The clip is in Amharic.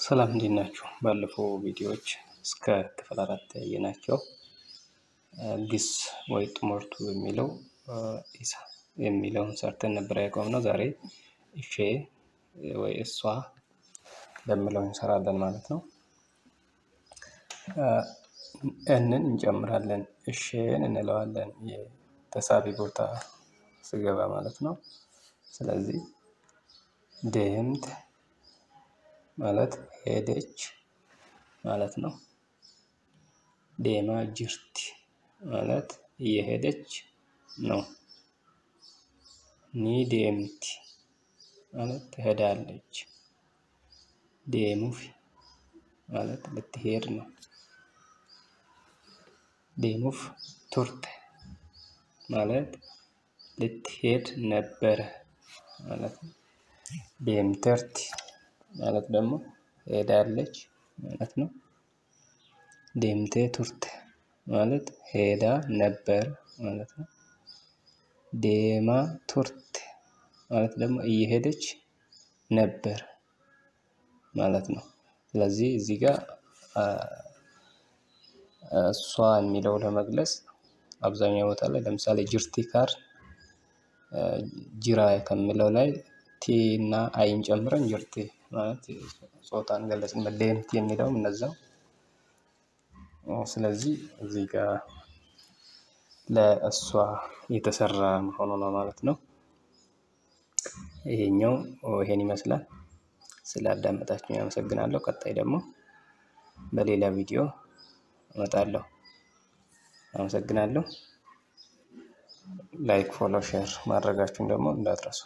ሰላም እንዴት ናችሁ? ባለፈው ቪዲዮዎች እስከ ክፍል 4 ያየናቸው ግስ ወይ ጥሞርቱ የሚለውን ሰርተን ነበር ያቆምነው። ዛሬ እሺ ወይ እሷ ለሚለው እንሰራለን ማለት ነው። እንን እንጨምራለን፣ እሺን እንለዋለን የተሳቢ ቦታ ስገባ ማለት ነው። ስለዚህ ደምት ማለት ሄደች ማለት ነው። ዴማ ጅርቲ ማለት እየሄደች ነው። ኒ ዴምቲ ማለት ትሄዳለች። ዴሙፍ ማለት ልትሄድ ነው። ዴሙፍ ቱርት ማለት ልትሄድ ነበረ ማለት ነው። ዴምተርቲ ማለት ደግሞ ሄዳለች ማለት ነው። ዴምቴ ቱርት ማለት ሄዳ ነበር ማለት ነው። ዴማ ቱርት ማለት ደግሞ እየሄደች ነበር ማለት ነው። ስለዚህ እዚህ ጋር እሷ የሚለው ለመግለጽ አብዛኛው ቦታ ላይ ለምሳሌ ጅርቲ ካር ጅራ ከሚለው ላይ ቲ እና አይን ጨምረን ጅርቲ ማለት ጾታን ገለጽን። ዴምቲ የሚለውም እነዛው። ስለዚህ እዚህ ጋር ለእሷ የተሰራ መሆኑ ነው ማለት ነው። ይሄኛው ይሄን ይመስላል። ስላዳመጣችሁኝ አመሰግናለሁ። ቀጣይ ደግሞ በሌላ ቪዲዮ እመጣለሁ። አመሰግናለሁ። ላይክ፣ ፎሎ፣ ሼር ማድረጋችሁን ደግሞ እንዳትረሱ።